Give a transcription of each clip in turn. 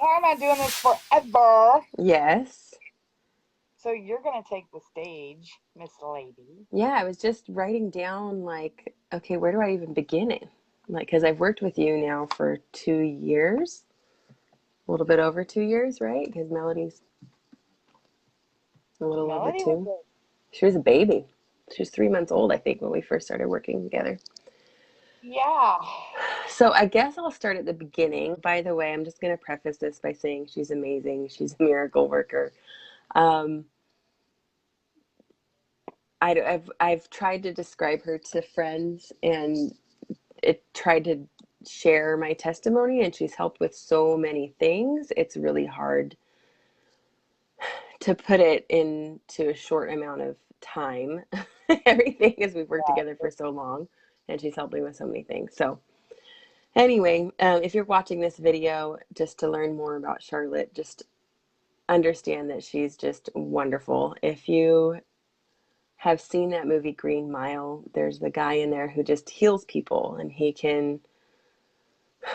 plan on doing this forever. Yes. So you're going to take the stage, Miss Lady. Yeah, I was just writing down, like, okay, where do I even begin it? Like, because I've worked with you now for 2 years, a little bit over 2 years, right? Because Melody's a little over Melody was two. a, She was a baby. She was 3 months old, I think, when we first started working together. yeah. So I guess I'll start at the beginning. By the way, I'm just going to preface this by saying she's amazing. She's a miracle worker. Um, I've tried to describe her to friends and tried to share my testimony, and she's helped with so many things. It's really hard to put it into a short amount of time. Everything is we've worked together for so long, and she's helped me with so many things. So anyway, if you're watching this video just to learn more about Charlotte, just understand that she's just wonderful. If you have seen that movie Green Mile, there's the guy in there who just heals people, and he can,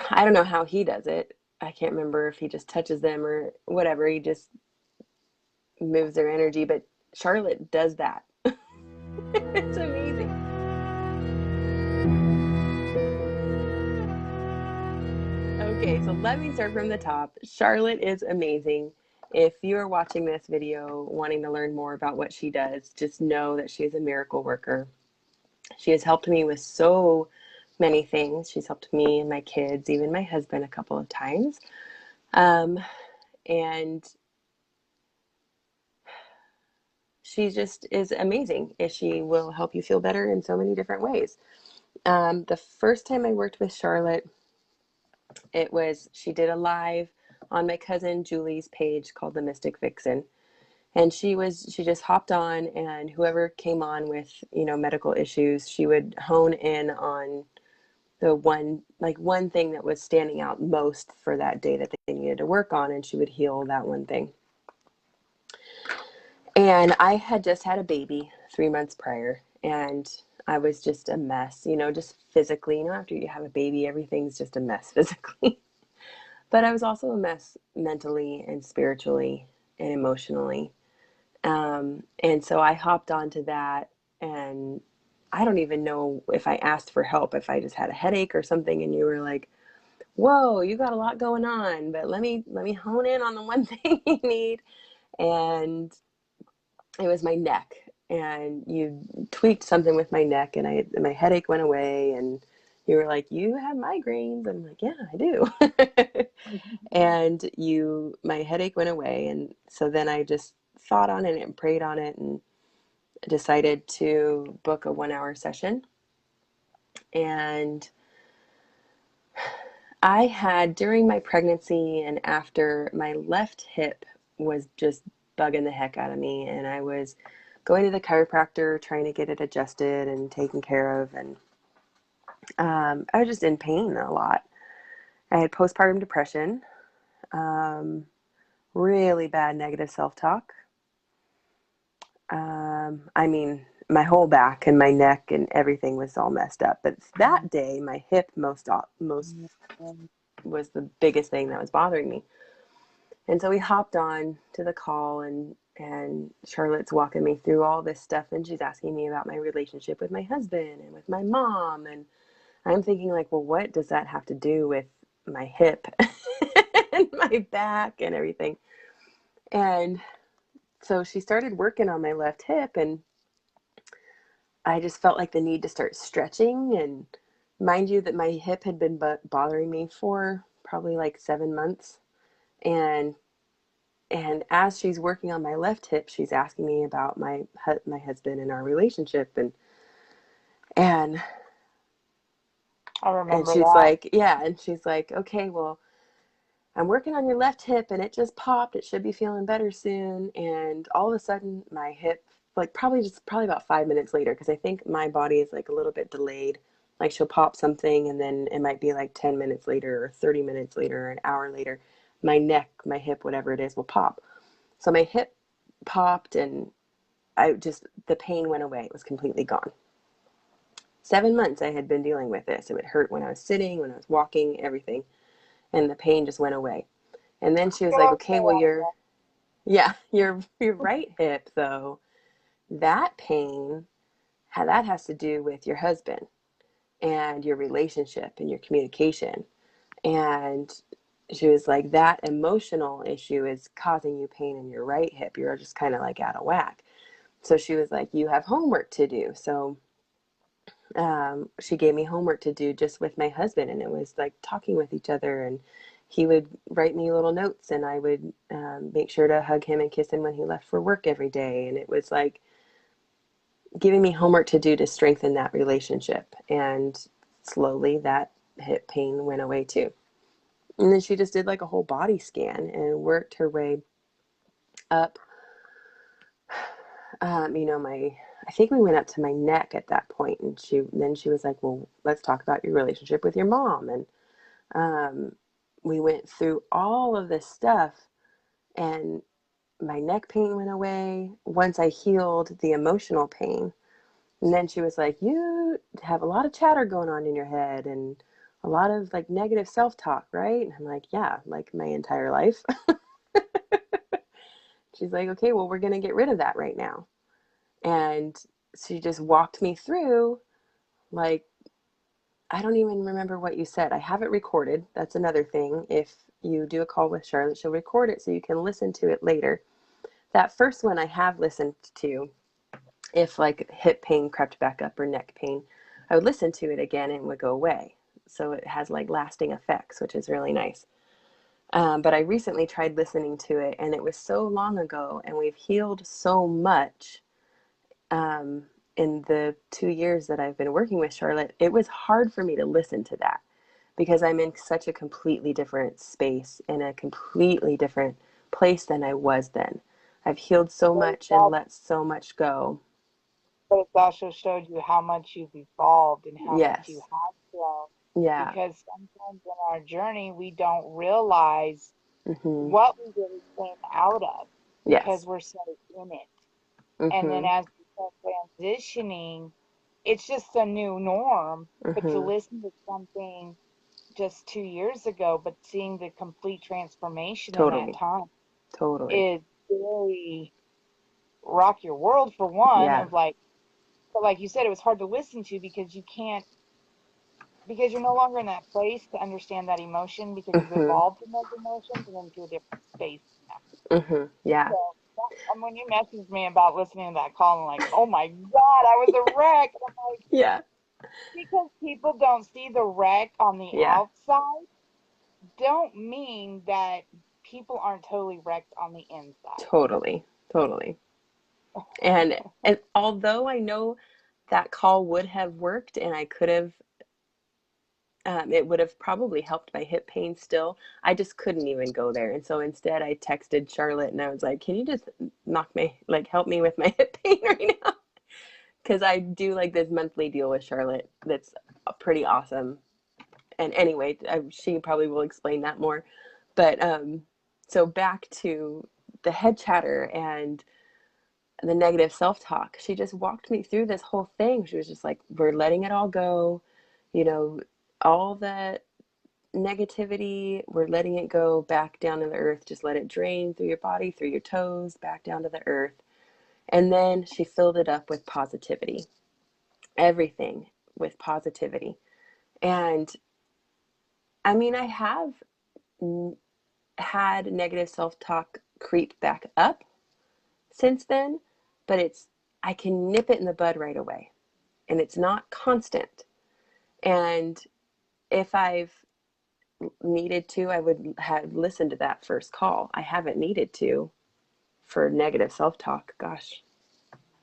I don't know how he does it. I can't remember if he just touches them or whatever. He just moves their energy, but Charlotte does that. It's amazing. Okay, so let me start from the top. Charlotte is amazing. If you are watching this video wanting to learn more about what she does, just know that she is a miracle worker. She has helped me with so many things. She's helped me and my kids, even my husband, a couple of times. And she just is amazing. She will help you feel better in so many different ways. The first time I worked with Charlotte, she did a live on my cousin Julie's page called the Mystic Vixen. And she just hopped on, and whoever came on with, medical issues, she would hone in on the one thing that was standing out most for that day that they needed to work on, and she would heal that one thing. And I had just had a baby 3 months prior, and I was just a mess, just physically. After you have a baby, everything's just a mess physically. But I was also a mess mentally and spiritually and emotionally. And so I hopped onto that, and I don't even know if I asked for help, if I just had a headache or something, and you were like, whoa, you got a lot going on, but let me hone in on the one thing you need. And it was my neck, and you tweaked something with my neck, and my headache went away, and you were like, you have migraines? And I'm like, yeah, I do. And my headache went away, and so then I just thought on it and prayed on it and decided to book a 1 hour session. And I had, during my pregnancy and after, my left hip was just bugging the heck out of me, and I was going to the chiropractor trying to get it adjusted and taken care of, and I was just in pain a lot. I had postpartum depression, really bad negative self-talk. I mean, my whole back and my neck and everything was all messed up. But that day, my hip most was the biggest thing that was bothering me. And so we hopped on to the call, and Charlotte's walking me through all this stuff, and she's asking me about my relationship with my husband and with my mom, and I'm thinking, like, well, what does that have to do with my hip and my back and everything? And so she started working on my left hip, and I just felt like the need to start stretching. And mind you that my hip had been bothering me for probably like 7 months. And as she's working on my left hip, she's asking me about my husband and our relationship, and I and remember she's that. like, yeah, and she's like, okay, well, I'm working on your left hip, and it just popped. It should be feeling better soon. And all of a sudden, my hip, like probably about 5 minutes later, because I think my body is like a little bit delayed. Like she'll pop something, and then it might be like 10 minutes later, or 30 minutes later, or an hour later, my neck, my hip, whatever it is, will pop. So my hip popped, and the pain went away. It was completely gone. 7 months I had been dealing with this. It would hurt when I was sitting, when I was walking, everything. And the pain just went away. And then she was Get like, out okay, well, there. yeah, your right hip though, that pain, how that has to do with your husband and your relationship and your communication. And she was like, that emotional issue is causing you pain in your right hip. You're just kind of like out of whack. So she was like, you have homework to do. So she gave me homework to do just with my husband, and it was like talking with each other, and he would write me little notes, and I would make sure to hug him and kiss him when he left for work every day. And it was like giving me homework to do to strengthen that relationship. And slowly that hip pain went away too. And then she just did like a whole body scan and worked her way up. I think we went up to my neck at that point, and she was like, "Well, let's talk about your relationship with your mom." And um, we went through all of this stuff, and my neck pain went away once I healed the emotional pain. And then she was like, "You have a lot of chatter going on in your head, and a lot of like negative self-talk, right?" And I'm like, "Yeah, like my entire life." She's like, "Okay, well, we're going to get rid of that right now." And she just walked me through, like, I don't even remember what you said. I have it recorded. That's another thing. If you do a call with Charlotte, she'll record it so you can listen to it later. That first one I have listened to. If like hip pain crept back up or neck pain, I would listen to it again and it would go away. So it has like lasting effects, which is really nice. But I recently tried listening to it, and it was so long ago, and we've healed so much um, in the 2 years that I've been working with Charlotte. It was hard for me to listen to that because I'm in such a completely different space, in a completely different place than I was then. I've healed so But much and let so much go. it's also showed you how much you've evolved and how much you Yes. have grown. Yeah. Because sometimes in our journey, we don't realize Mhm. what we really came out of because Yes. we're so in it. And then Mhm. as we start transitioning, it's just a new norm. But to Mhm. listen to something just 2 years ago, but seeing the complete transformation in that Totally. time Totally. is very rock your world for one Yeah. of like, but like you said, it was hard to listen to because you can't, because you're no longer in that place to understand that emotion because you've Mhm. evolved from those emotions and into a different space now. Mhm. Yeah. So and when you messaged me about listening to that call, I'm like, oh my God, I was a wreck. And I'm like, Yeah. because people don't see the wreck on the Yeah. outside, don't mean that people aren't totally wrecked on the inside. Totally. Totally. And although I know that call would have worked and I could have it would have probably helped my hip pain still. I just couldn't even go there. And so instead I texted Charlotte and I was like, "Can you just help me with my hip pain right now?" Cuz I do like this monthly deal with Charlotte that's pretty awesome. And anyway, she probably will explain that more. But so back to the head chatter and the negative self-talk. She just walked me through this whole thing. She was just like, "We're letting it all go. You know, all the negativity, we're letting it go back down to the earth. Just let it drain through your body, through your toes, back down to the earth." And then she filled it up with positivity, everything with positivity. And I mean, I have had negative self-talk creep back up since then, but I can nip it in the bud right away, and it's not constant. And if I've needed to, I would have listened to that first call. I haven't needed to for negative self-talk, gosh,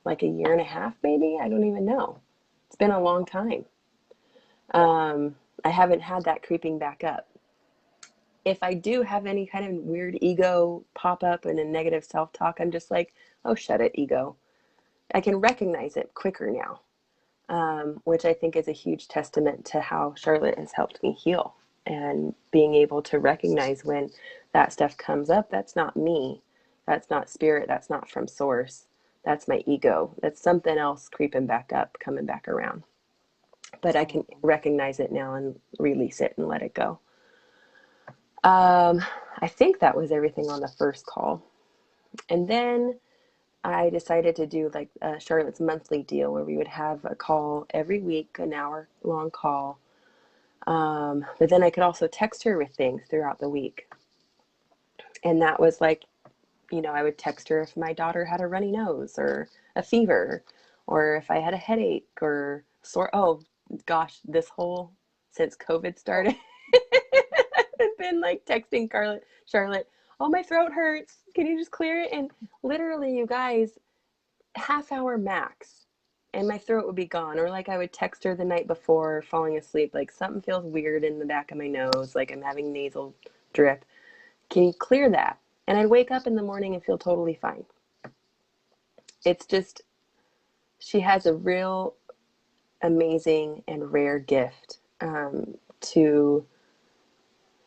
like a year and a half maybe. I don't even know. It's been a long time. Yeah. I haven't had that creeping back up. If I do have any kind of weird ego pop up and a negative self-talk, I'm just like, "Oh, shut it, ego." I can recognize it quicker now, which I think is a huge testament to how Charlotte has helped me heal, and being able to recognize when that stuff comes up. That's not me. That's not spirit. That's not from source. That's my ego. That's something else creeping back up, coming back around. But I can Mhm. recognize it now and release it and let it go. Um, I think that was everything on the first call. And then I decided to do like Charlotte's monthly deal where we would have a call every week, an hour long call. But then I could also text her with things throughout the week. And that was like, I would text her if my daughter had a runny nose or a fever, or if I had a headache or sore. Oh gosh, this whole since COVID started, I've been like texting Charlotte, oh, my throat hurts. Can you just clear it? And literally, you guys, half hour max, and my throat would be gone. Or like I would text her the night before falling asleep, like something feels weird in the back of my nose, like I'm having nasal drip. Can you clear that? And I'd wake up in the morning and feel totally fine. It's just, she has a real amazing and rare gift to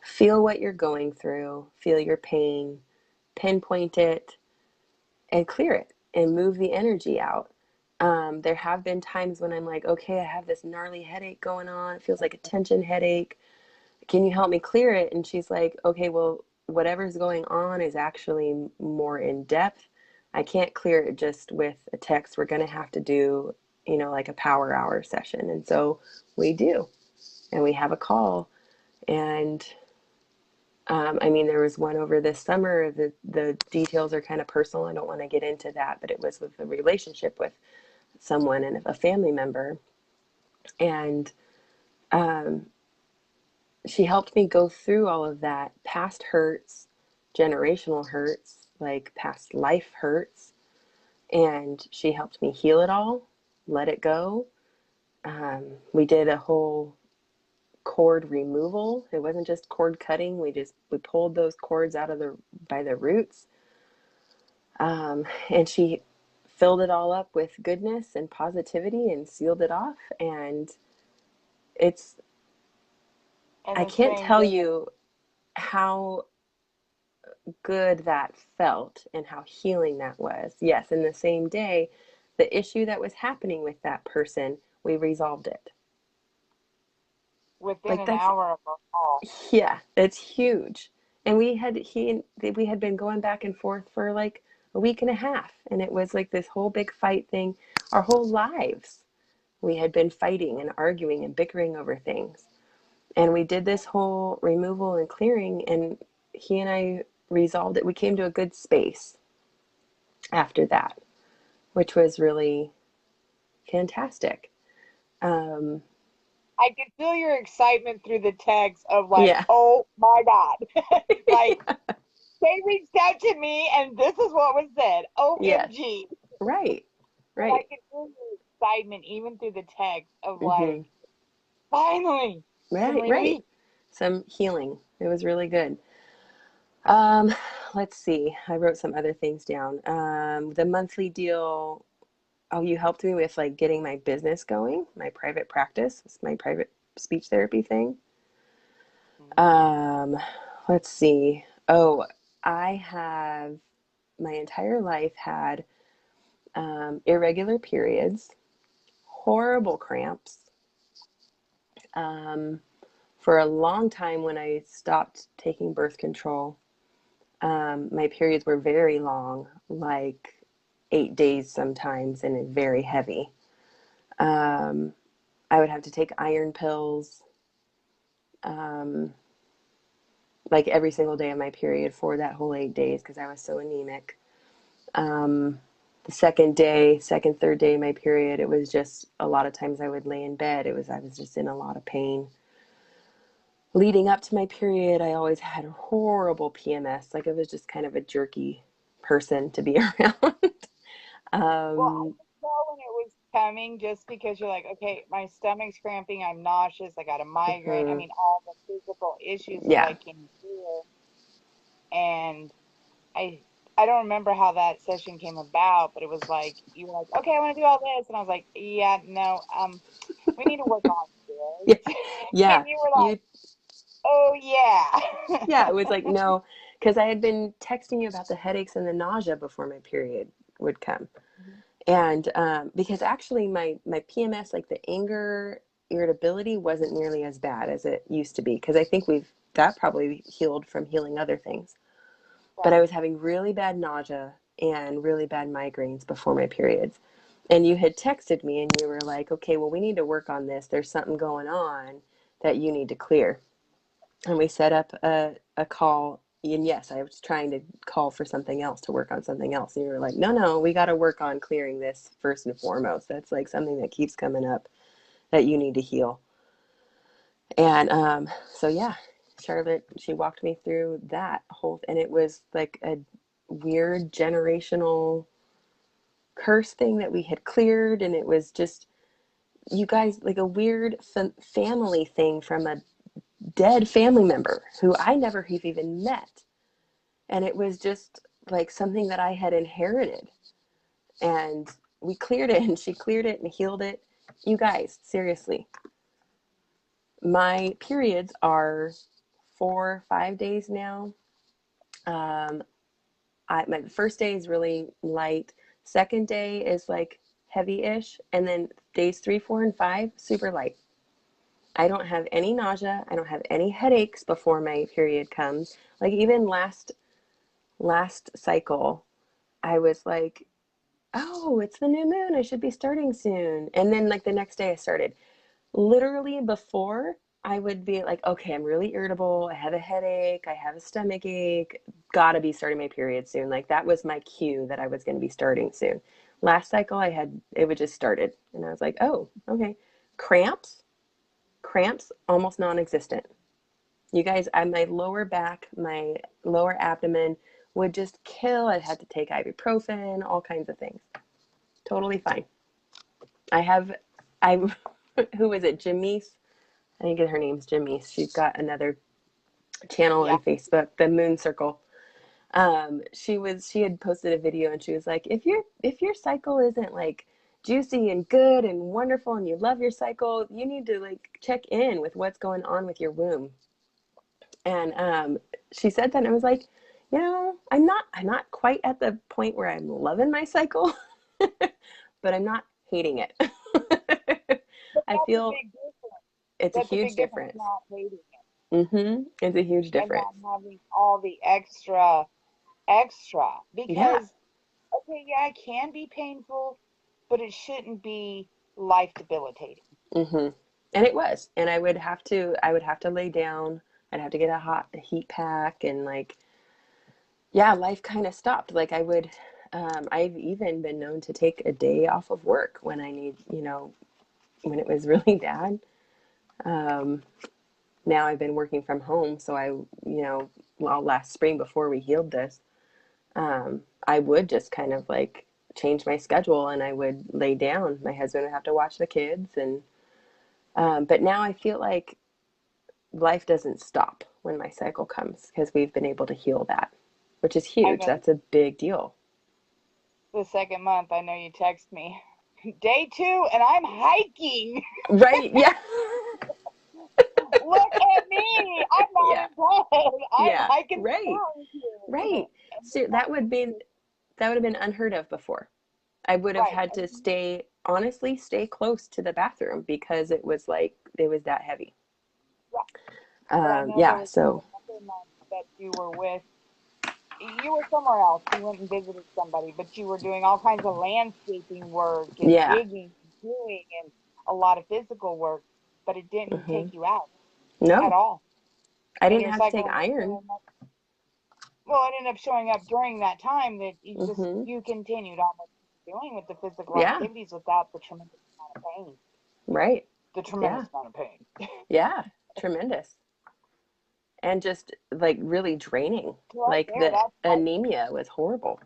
feel what you're going through, feel your pain, pinpoint it, and clear it and move the energy out. There have been times when I'm like, okay, I have this gnarly headache going on. It feels like a tension headache. Can you help me clear it? And she's like, okay, well, whatever's going on is actually more in depth. I can't clear it just with a text. We're going to have to do, like a power hour session. And so we do. And we have a call. And I mean, there was one over this summer. The details are kind of personal. I don't want to get into that, but it was with a relationship with someone and a family member. And um, she helped me go through all of that past hurts, generational hurts, like past life hurts. And she helped me heal it all, let it go. We did a whole cord removal. It wasn't just cord cutting. We pulled those cords out of by the roots. And she filled it all up with goodness and positivity and sealed it off. And it's, In I the can't same tell day. you how good that felt and how healing that was. Yes, in the same day, the issue that was happening with that person, we resolved it. Within Like an that's, hour of our call. yeah, it's huge. And we had been going back and forth for like a week and a half, and it was like this whole big fight thing. Our whole lives, we had been fighting and arguing and bickering over things. And we did this whole removal and clearing, and he and I resolved it. We came to a good space after that, which was really fantastic. Um, I could feel your excitement through the text of like, yeah. oh my God. Like they reached out to me and this is what was said. Yes. OMG. Right. But I Right. could feel your excitement even through the text of Mm-hmm. like, finally, some Right. Right. relief. Some healing. It was really good. Um, let's see. I wrote some other things down. The monthly deal. Oh, you helped me with like getting my business going, my private practice, my private speech therapy thing. Um, let's see. Oh, I have my entire life had irregular periods, horrible cramps. Um, for a long time, when I stopped taking birth control, my periods were very long, like 8 days sometimes, and very heavy. Um, I would have to take iron pills um, like every single day of my period for that whole 8 days because I was so anemic. Um, the third day of my period, it was just a lot of times I would lay in bed. I was just in a lot of pain. Leading up to my period, I always had horrible PMS. Like it was just kind of a jerky person to be around. Well, I um, could tell when it was coming just because you're like, okay, my stomach's cramping, I'm nauseous, I got a migraine. I mhm. mean, all the physical issues of Yeah. like, can you feel? And I I don't remember how that session came about, but it was like you were like, okay, I want to do all this, and I was like, yeah, no, we need to work on Yeah. this. Yeah. And you were like, You, oh yeah, it yeah. was like, no, because I had been texting you about the headaches and the nausea before my period would come. And because actually my PMS, like the anger, irritability wasn't nearly as bad as it used to be. Because I think that probably healed from healing other things. But Right. I was having really bad nausea and really bad migraines before my periods. And you had texted me and you were like, okay, well, we need to work on this. There's something going on that you need to clear. And we set up a call. And yes, I was trying to call for something else, to work on something else. And you were like, no, we got to work on clearing this first and foremost. That's like something that keeps coming up that you need to heal. And so, yeah, Charlotte, she walked me through that whole, and it was like a weird generational curse thing that we had cleared. And it was just, you guys, like a weird family thing from a dead family member who I never have even met. And it was just like something that I had inherited. And we cleared it, and she cleared it and healed it. You guys, seriously, my periods are 4 or 5 days now. Um, my first day is really light. Second day is like heavy-ish, and then days 3, 4, and 5 super light. I don't have any nausea. I don't have any headaches before my period comes. Like even last cycle, I was like, "Oh, it's the new moon. I should be starting soon." And then like the next day I started. Literally before, I would be like, "Okay, I'm really irritable. I have a headache. I have a stomach ache. Gotta be starting my period soon." Like that was my cue that I was going to be starting soon. Last cycle, it would just started, and I was like, "Oh, okay." Cramps, cramps, almost non-existent. You guys, my lower back, my lower abdomen would just kill. I had to take ibuprofen, all kinds of things. Totally fine. I have, I, who is it? Jamise. I think her name's Jamise. She's got another channel Yeah. on Facebook, the Moon Circle. She had posted a video and she was like, if your cycle isn't like juicy and good and wonderful and you love your cycle, you need to like check in with what's going on with your womb. And she said that, and I was like, I'm not quite at the point where I'm loving my cycle, but I'm not hating it. But I that's a feel big difference. it's a That's a huge big difference, difference. not hating it It's a huge and not difference. having all the extra. Yeah. Because, okay, yeah, it can be painful, but it shouldn't be life debilitating. hmm And it was. And I would have to lay down. I'd have to get a heat pack, and like, yeah, life kind of stopped. Like I've even been known to take a day off of work when I need, when it was really bad. Um, Now I've been working from home, so well, last spring before we healed this, I would just kind of like change my schedule, and I would lay down. My husband would have to watch the kids, and but now I feel like life doesn't stop when my cycle comes because we've been able to heal that, which is I huge. know That's a big deal. the second month, I know you text me. Day 2, and I'm hiking. Right? Yeah. Look at me. I'm not Yeah. in bed. I'm Yeah. hiking the Right. mountains here. Right. And So that would have been unheard of before. I would have right. had to stay close to the bathroom because it was that heavy. Yeah. But I know there Yeah. was So another month that you were with. You were somewhere else. You went and visited somebody, but you were doing all kinds of landscaping work and yeah. digging and doing and a lot of physical work, but it didn't hmm take you out at No, all. I And didn't your have to cycle take ended up iron. showing up. Well, it ended up showing up during that time that hmm you continued on what you were doing with the physical Yeah. activities without the tremendous amount of pain. Right. The Yeah. tremendous amount of pain. Yeah. Tremendous. And just like really draining. Right Like there, the that's life. anemia was horrible.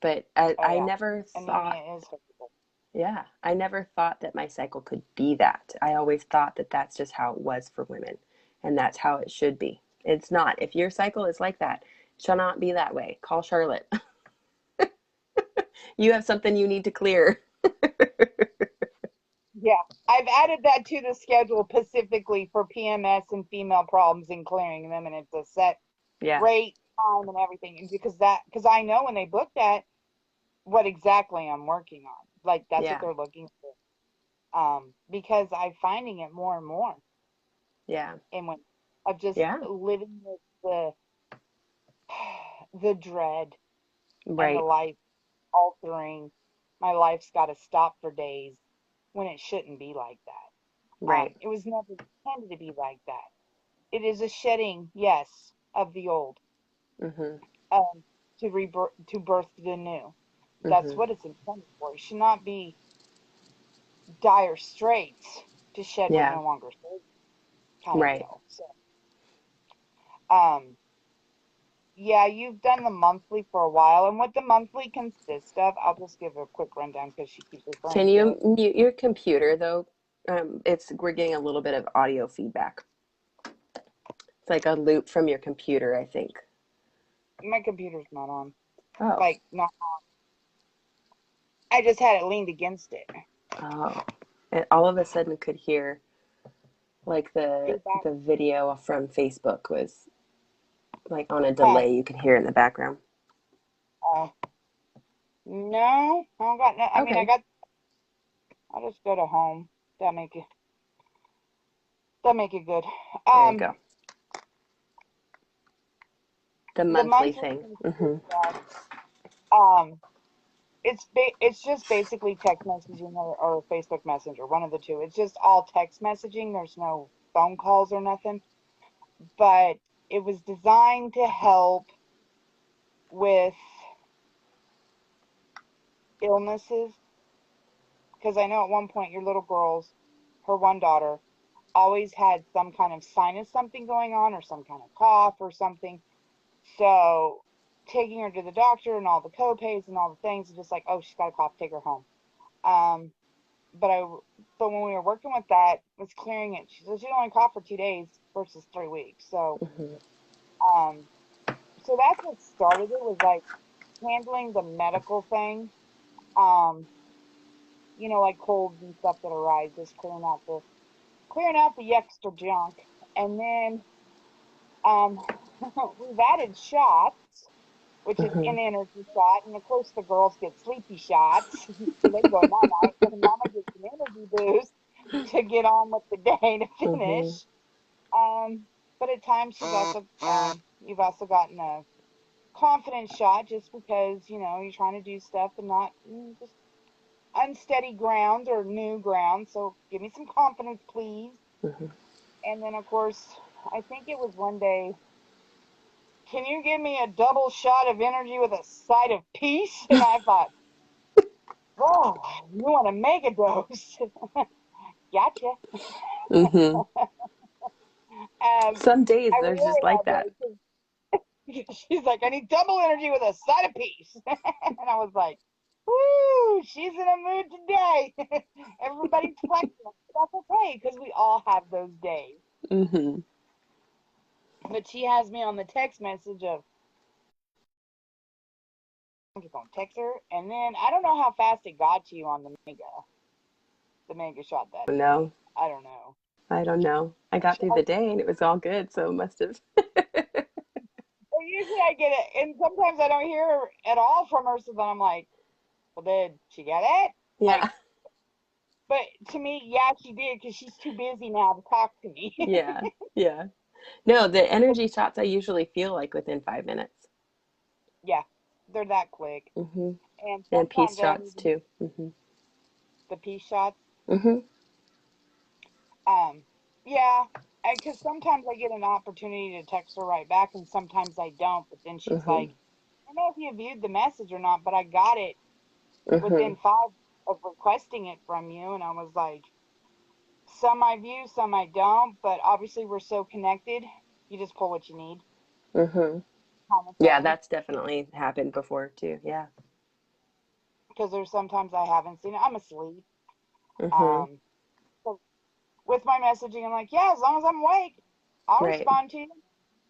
But I, Oh I yeah, never thought, anemia is horrible. yeah, I never thought that my cycle could be that. I always thought that that's just how it was for women, and that's how it should be. It's not. If your cycle is like that, it shall not be that way. Call Charlotte. You have something you need to clear. Yeah, I've added that to the schedule specifically for PMS and female problems and clearing them, and it's a set Yeah. rate, time, and everything. And because I know when they book that, what exactly I'm working on. Like that's what Yeah. they're looking for. Because I'm finding it more and more. Yeah. and when of just Yeah. living with the dread and the Right. life altering. My life's got to stop for days when it shouldn't be like that. Right. It was never intended to be like that. It is a shedding, yes, of the old, Mhm. um, to birth the new. That's Mhm. what it's intended for. It should not be dire straits to shed what Yeah. no longer serves, kind of Right. deal. So, um, yeah, you've done the monthly for a while, and what the monthly consists of, I'll just give a quick rundown because she keeps Can referring to you it. mute your computer though? It's we're getting a little bit of audio feedback. It's like a loop from your computer, I think. My computer's not on. Oh. Like, not. I just had it leaned against it. Oh. And all of a sudden could hear like Feedback. the video from Facebook was like on a Huh. delay. You could hear it in the background. Uh, no, I don't got no. I mean, I Okay. got. I'll just go to home. That make it. That make it good. There you go. The The monthly monthly thing. consists Mhm. of, um, it's just basically text messaging or Facebook Messenger, one of the two. It's just all text messaging. There's no phone calls or nothing. But it was designed to help with illnesses because I know at one point your little girl's, her one daughter, always had some kind of sinus something going on or some kind of cough or something. So taking her to the doctor and all the co-pays and all the things, just like, oh, she's got a cough, take her home. Um, but I, but when we were working with that, was clearing it. She said she only coughed for 2 days versus 3 weeks. Mhm. Um, so that's what started it was like handling the medical thing. Um, like colds and stuff that arise, just clearing out the extra junk. And then we've added shots, which is Mhm. an energy shot, and of course the girls get sleepy shots, so they go night night, and Mama gets an energy boost to get on with the day to Mhm. finish. But at times you've also gotten a confidence shot just because you're trying to do stuff and not just unsteady ground or new ground. So give me some confidence, please. Mhm. And then of course, I think it was one day, can you give me a double shot of energy with a side of peace? And I thought, oh, you want to make a dose? Gotcha. Mhm. Um, Some days I there's just really like had that. to. She's like, I need double energy with a side of peace. And I was like, woo, she's in a mood today. Everybody's flexing. That's okay because we all have those days. Mhm. But she has me on the text message of, I'm just gonna text her, and then I don't know how fast it got to you on the mega shot that day. No, I don't know. I don't know. I got through the day and it was all good, so it must have. Well, usually I get it, and sometimes I don't hear at all from her. So then I'm like, well, did she get it? Like, Yeah. but to me, yeah, she did because she's too busy now to talk to me. Yeah. Yeah. No, the energy shots I usually feel like within 5 minutes. Yeah, they're that quick. Mhm. And And peace sometimes I don't shots even too. Mhm. the pea shots. Mhm. Um, yeah, because sometimes I get an opportunity to text her right back, and sometimes I don't. But then she's like, Mhm. I don't know if you viewed the message or not, but I got it within Mhm. 5 of requesting it from you. And I was like, some I view, some I don't. But obviously, we're so connected. You just pull what you need, Mhm. kind of Yeah, thing. that's definitely happened before too. Yeah. Because there's sometimes I haven't seen it. I'm asleep. Mhm. Um, so with my messaging, I'm like, yeah, as long as I'm awake, I'll Right. respond to you.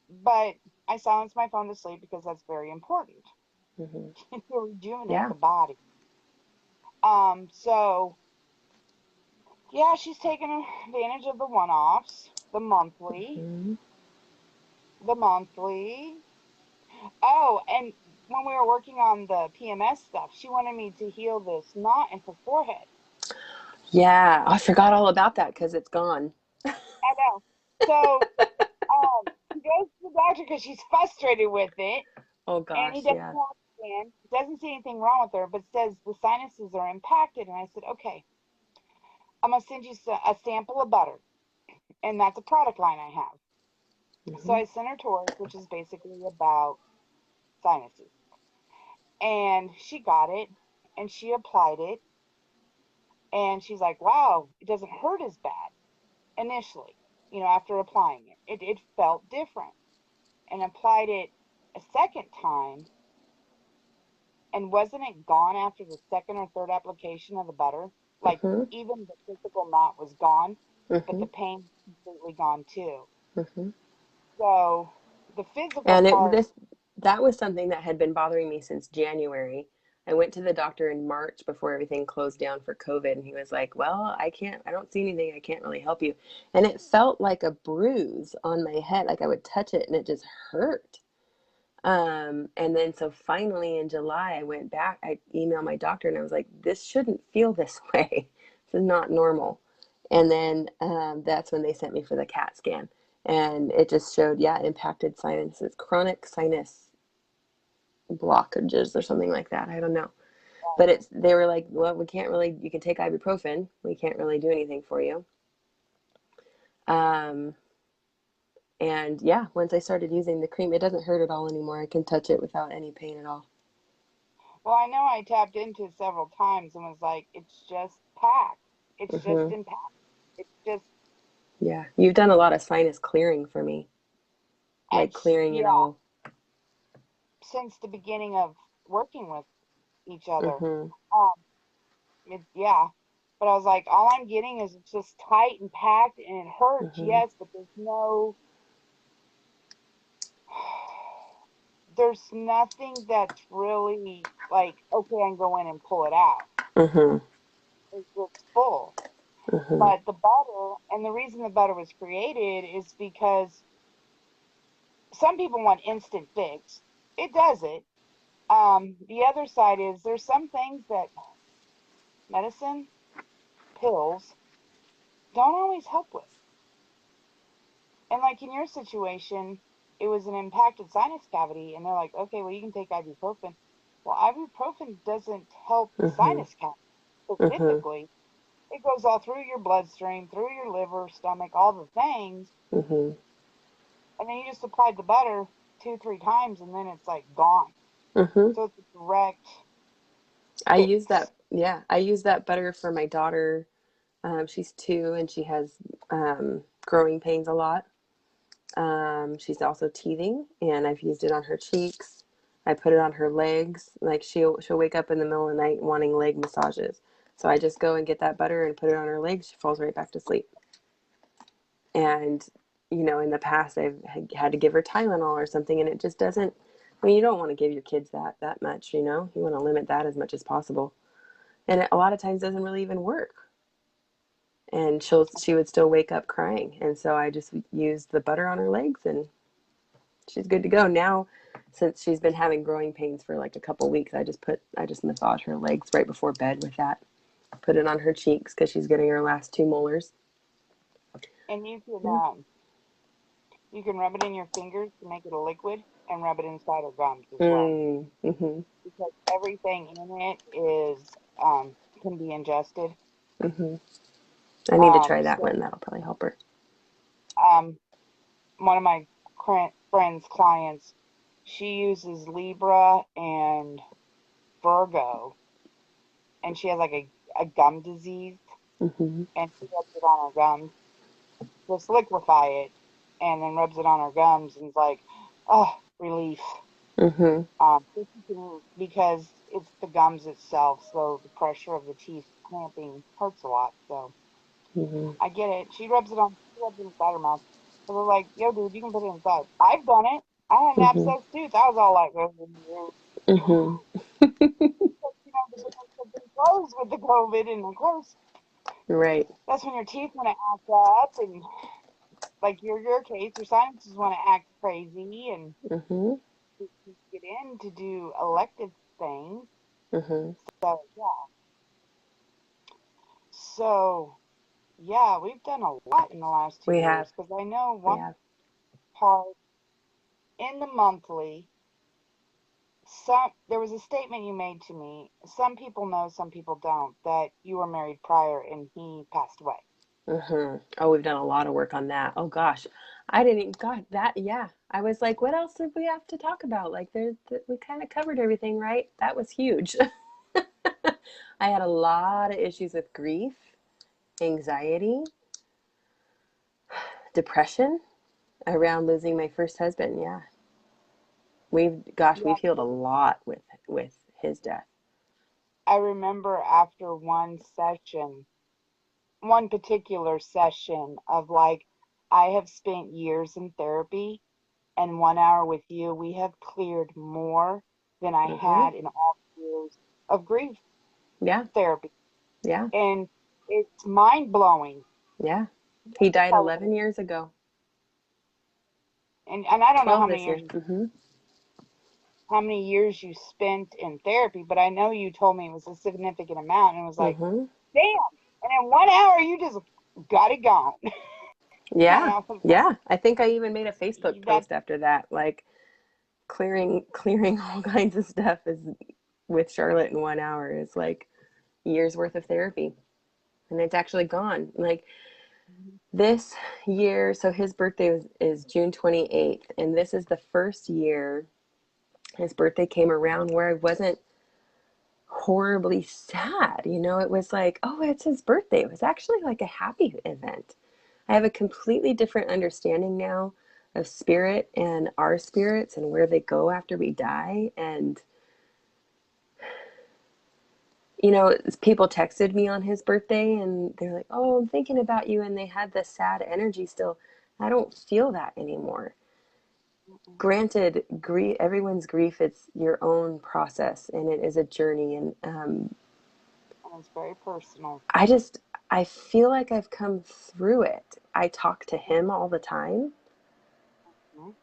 But I silence my phone to sleep because that's very important Mhm. to rejuvenate Yeah. the body. So yeah, she's taking advantage of the one-offs, Mhm. the monthly. Oh, and when we were working on the PMS stuff, she wanted me to heal this knot in her forehead. Yeah, I forgot all about that because it's gone. I know. So she goes to the doctor because she's frustrated with it, Oh and he gosh, does yeah. a CAT scan. Doesn't see anything wrong with her, but says the sinuses are impacted. And I said, okay, I'm gonna send you a sample of butter, and that's a product line I have. So Hmm. I sent her towards, which is basically about sinuses, and she got it, and she applied it, and she's like, wow, it doesn't hurt as bad initially. After applying it felt different, and applied it a second time. And wasn't it gone after the second or third application of the butter? Like, Hmm. even the physical knot was gone, but Hmm. the pain was completely gone too. Hmm. So the physical And part, that was something that had been bothering me since January. I went to the doctor in March before everything closed down for COVID, and he was like, "Well, I don't see anything. I can't really help you." And it felt like a bruise on my head, like I would touch it and it just hurt. And then so finally in July, I went back, I emailed my doctor and I was like, this shouldn't feel this way. This is not normal. And then that's when they sent me for the CAT scan. And it just showed, yeah, impacted sinuses, chronic sinus blockages or something like that. I don't know. But they were like, well, we can't really, you can take ibuprofen. We can't really do anything for you. Um, and yeah, once I started using the cream, it doesn't hurt at all anymore. I can touch it without any pain at all. well, I know I tapped into it several times and was like, it's just packed. It's just Hmm. impact. It's just, Yeah, you've done a lot of sinus clearing for me, like clearing it yeah, all. since the beginning of working with each other. Mm-hmm. Um, yeah. But I was like, all I'm getting is it's just tight and packed and it hurts, Mm-hmm. yes, but there's nothing that's really like, okay, I can go in and pull it out. Mm-hmm. It's just full. Mm-hmm. But the butter, and the reason the butter was created is because some people want instant fix. It does it. The other side is there's some things that medicine, pills, don't always help with. And like in your situation, it was an impacted sinus cavity, and they're like, okay, well, you can take ibuprofen. Well, ibuprofen doesn't help the Mm-hmm. sinus cavity Mm-hmm. specifically. It goes all through your bloodstream, through your liver, stomach, all the things, Mm-hmm. and then you just applied the butter two, three times, and then it's like gone. Mm-hmm. So it's a direct I use fix. that. Yeah, I use that butter for my daughter. She's 2 and she has growing pains a lot. She's also teething, and I've used it on her cheeks. I put it on her legs. Like she'll wake up in the middle of the night wanting leg massages. So I just go and get that butter and put it on her legs. She falls right back to sleep. And in the past I've had to give her Tylenol or something, and it just doesn't. I mean, you don't want to give your kids that much. You want to limit that as much as possible, and it, a lot of times doesn't really even work. And she would still wake up crying, and so I just used the butter on her legs, and she's good to go now. Since she's been having growing pains for like a couple weeks, I just massage her legs right before bed with that. Put it on her cheeks because she's getting her last 2 molars. And Yeah. you can rub it in your fingers to make it a liquid, and rub it inside her gums as well, Mm-hmm. because everything in it is can be ingested. Mm-hmm. I need to try that So one. That'll probably help her. um, one of my friends' clients, she uses Libra and Virgo, and she has like a gum disease, Mm-hmm. and she rubs it on her gums, just liquefy it, and then rubs it on her gums, and it's like, oh, relief. Mm-hmm. Because it's the gums itself, so the pressure of the teeth clamping hurts a lot. So Mm-hmm. I get it. She rubs it inside her mouth. So they're like, yo, dude, you can put it inside. I've done it. I had an Mm-hmm. abscessed tooth. I was all like, oh, Mm-hmm. the doors have been closed with the COVID, and of course, Right. that's when your teeth want to act up, and like your case, your sinuses want to act crazy, and Mm-hmm. you get in to do elective things. Mm-hmm. So yeah, so. Yeah, we've done a lot in the last two We have. years because I know We one have. part in the monthly, there was a statement you made to me. Some people know, some people don't, that you were married prior and he passed away. Oh, we've done a lot of work on that. Oh gosh, I didn't even got that. Yeah, I was like, what else did we have to talk about? Like, we kind of covered everything, right? That was huge. I had a lot of issues with grief, anxiety, depression around losing my first husband. Yeah, Yeah, we've healed a lot with his death. I remember after one particular session of like, I have spent years in therapy, and 1 hour with you, we have cleared more than I Hmm. had in all the years of grief Yeah, therapy. yeah, And it's mind blowing. yeah. He died 11 years ago. And I don't know 12 this year. Hmm. how many years you spent in therapy, but I know you told me it was a significant amount, and it was like, Hmm. damn. And in 1 hour, you just got it gone. And Yeah, I was like, yeah. I think I even made a Facebook that, post after that, like clearing all kinds of stuff is with Charlotte in 1 hour is like years worth of therapy, and it's actually gone. Like this year, so his birthday is June 28th, and this is the first year his birthday came around where I wasn't horribly sad. It was like, oh, it's his birthday. It was actually like a happy event. I have a completely different understanding now of spirit and our spirits and where they go after we die. And, people texted me on his birthday and they're like, oh, I'm thinking about you. And they had this sad energy still. I don't feel that anymore. and Granted, everyone's grief, it's your own process and it is a journey. And it's very personal. I just, I feel like I've come through it. I talk to him all the time, Mhm.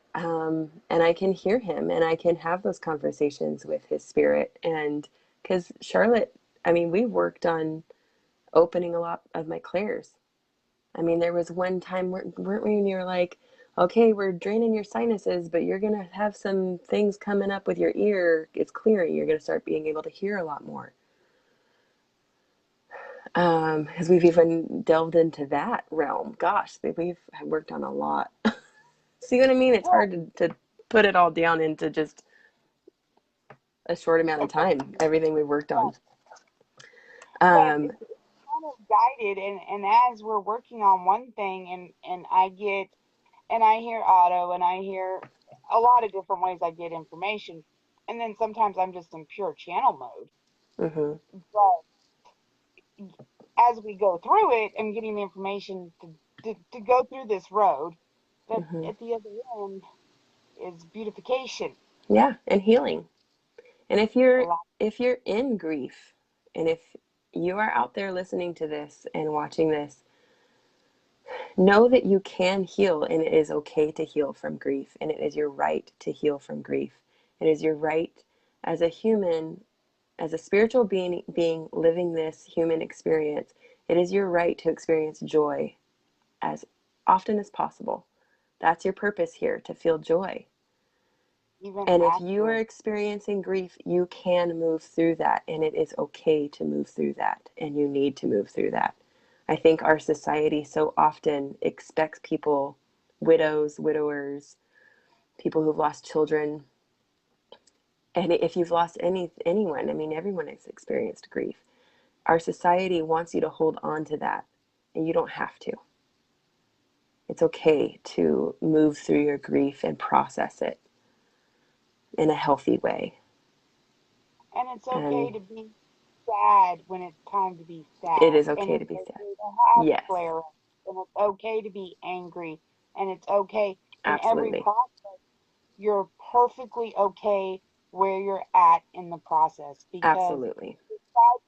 and I can hear him and I can have those conversations with his spirit. And because Charlotte, I mean, we worked on opening a lot of my clairs. I mean, there was one time, weren't we, when you were like, okay, we're draining your sinuses, but you're going to have some things coming up with your ear. It's clearing. You're going to start being able to hear a lot more. Because we've even delved into that realm. Gosh, we've worked on a lot. See what I mean? It's Well, hard to put it all down into just a short amount of time, everything we've worked on. but Um, it's kind of guided, and as we're working on one thing, and I hear Otto, and I hear a lot of different ways I get information, and then sometimes I'm just in pure channel mode. mhm, But as we go through it, I'm getting the information to go through this road. But mhm. at the other end is beautification. Yeah, and healing. And A lot. if you're in grief, and if you are out there listening to this and watching this, know that you can heal, and it is okay to heal from grief, and it is your right to heal from grief. It is your right as a human, as a spiritual being living this human experience. It is your right to experience joy as often as possible. That's your purpose here, to feel joy. Even And if you are after. experiencing grief, you can move through that, and it is okay to move through that, and you need to move through that. I think our society so often expects people, widows, widowers, people who've lost children, and if you've lost anyone, I mean, everyone has experienced grief. Our society wants you to hold on to that, and you don't have to. It's okay to move through your grief and process it in a healthy way. And it's okay And to be sad when it's time to be it sad. is And okay to it's be sad. okay to have Yes, flare ups. And it's okay to be angry. And it's okay in every absolutely. process. You're perfectly okay where you're at in the process because Absolutely. society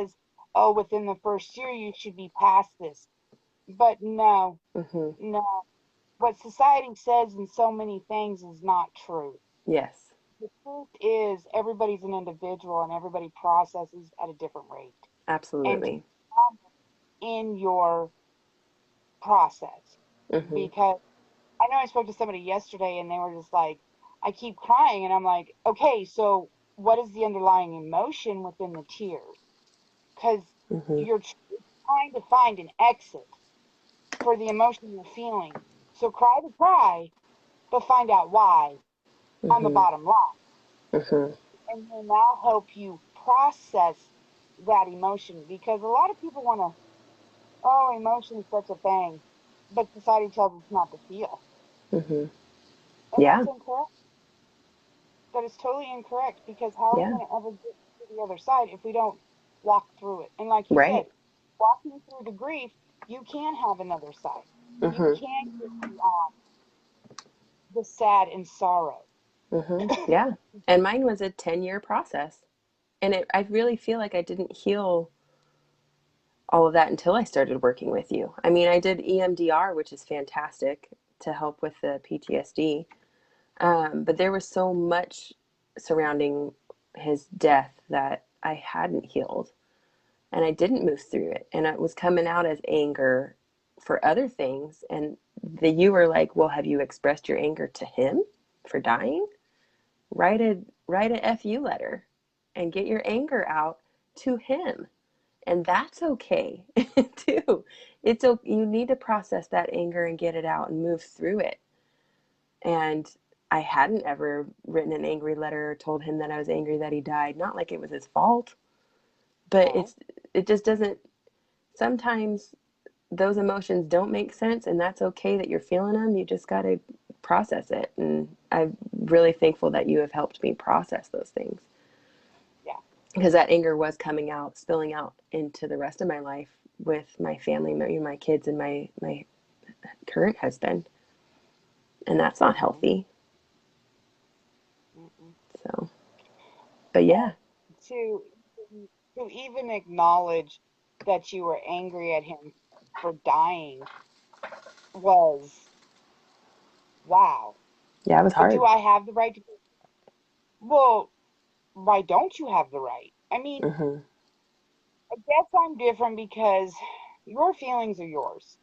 says, oh, within the first year, you should be past this. But no, Hmm. no. What society says in so many things is not true. Yes, The truth is, everybody's an individual and everybody processes at a different rate. And to absolutely. be in your process. Mhm. Because I know I spoke to somebody yesterday and they were just like, I keep crying. And I'm like, okay, so what is the underlying emotion within the tears? Because Mhm. you're trying to find an exit for the emotion you're feeling. So cry to cry, but find out why on the Mhm. bottom line. Mhm. And will now help you process that emotion because a lot of people want to, oh, emotion is such a thing, but society tells us not to feel. Mhm. And Yeah. that's incorrect. That is totally incorrect because how are we Yeah. going to ever get to the other side if we don't walk through it? And like you Right. said, walking through the grief, you can have another side. You Mhm. can get beyond the sad and sorrow. Mhm. Yeah. And mine was a 10-year process. And I really feel like I didn't heal all of that until I started working with you. I mean, I did EMDR, which is fantastic to help with the PTSD. But there was so much surrounding his death that I hadn't healed and I didn't move through it. And it was coming out as anger for other things. And you were like, well, have you expressed your anger to him for dying? Write a FU letter and get your anger out to him. And that's okay too. You need to process that anger and get it out and move through it. And I hadn't ever written an angry letter or told him that I was angry that he died. Not like it was his fault, but No, it just doesn't. Sometimes those emotions don't make sense, and that's okay that you're feeling them. You just got to process it. And I'm really thankful that you have helped me process those things yeah. because that anger was coming out, spilling out into the rest of my life with my family, my kids, and my current husband, and that's not Mm-mm, healthy. mm-mm. So, but yeah, But to even acknowledge that you were angry at him for dying was wow. yeah, it was But do hard. I have the right to? Well, why don't you have the right? I mean, Mhm. I guess I'm different because your feelings are yours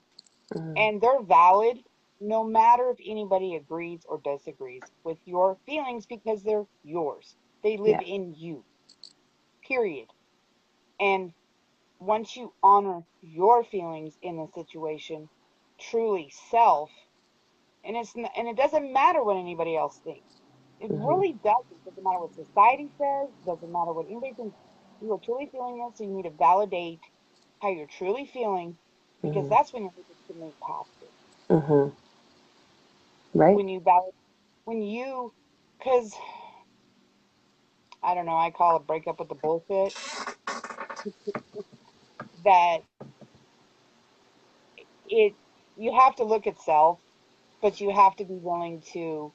Mhm. and they're valid no matter if anybody agrees or disagrees with your feelings because they're yours. They live Yeah. in you, period. And once you honor your feelings in the situation, truly self, and it doesn't matter what anybody else thinks. It Mhm. really doesn't. It doesn't matter what society says. It doesn't matter what anybody thinks. You are truly feeling this, so you need to validate how you're truly feeling, because Mhm. that's when you're able to move past it. Mhm. Right. When you validate, when you, because I don't know, I call it break up with the bullshit. That it, you have to look at self, but you have to be willing to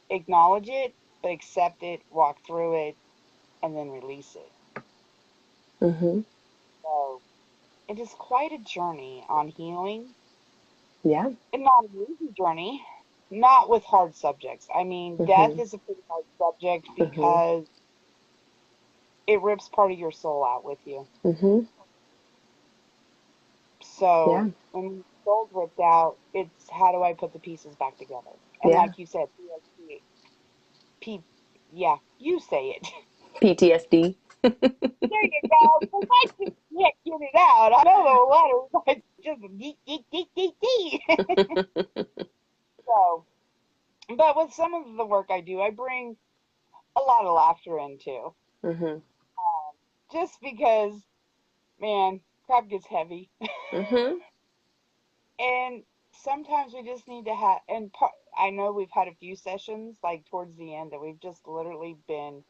acknowledge it, but accept it, walk through it, and then release it. Mhm. So it is quite a journey on healing, Yeah. and not an easy journey, not with hard subjects. I mean, death Mhm. is a pretty hard subject Mhm. because it rips part of your soul out with you. Mhm. So Yeah. when your soul's ripped out, it's how do I put the pieces back together? And Yeah. like you said, PSP, P, yeah, you say it. PTSD. There you go. Because I just can't get it out. I know the letters. I just geek, geek, geek, geek, geek. So, but with some of the work I do, I bring a lot of laughter into. Mhm. Just because, man, crap gets heavy. Mhm. And sometimes we just need to have, and I know we've had a few sessions like towards the end that we've just literally been,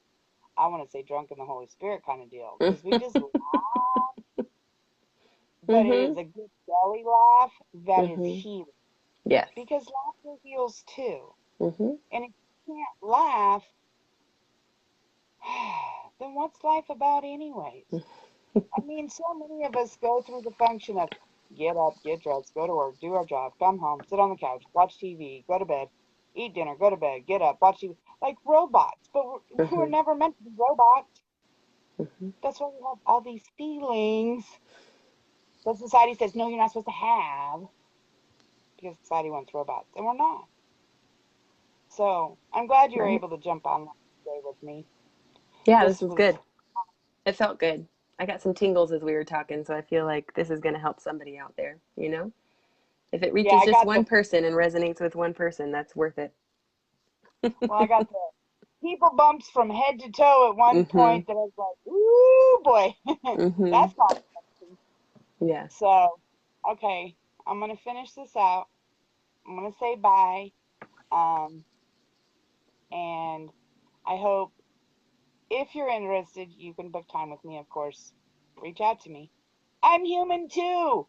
I want to say drunk in the Holy Spirit kind of deal. Because we just laugh, but it is Mhm. a good belly laugh that is Mhm. healing. Yes. Because laughter heals too. Mhm. And if you can't laugh, then what's life about, anyways? I mean, so many of us go through the function of get up, get dressed, go to work, do our job, come home, sit on the couch, watch TV, go to bed, eat dinner, go to bed, get up, watch TV, like robots. But we're Mhm. never meant to be robots. Mhm. That's why we have all these feelings that society says, no, you're not supposed to have. because society wants robots, and we're not. So I'm glad you were Right. able to jump on today with me. Yeah, this This was was good. It felt good. I got some tingles as we were talking, so I feel like this is going to help somebody out there, you know? If it yeah, reaches just one person and resonates with one person, that's worth it. I got the people bumps from head to toe at one Mhm. point that I was like, ooh boy, Mhm. that's not something. Yeah. So, okay, I'm gonna finish this out. I'm gonna say bye. Um, and I hope if you're interested, you can book time with me, of course. Reach out to me. I'm human too.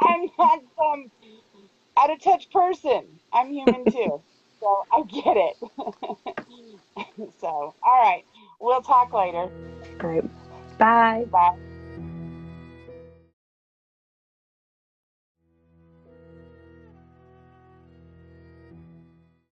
I'm not some out of touch person. I'm human too. So I get it. So, all right. We'll talk later. All right. Bye. Bye.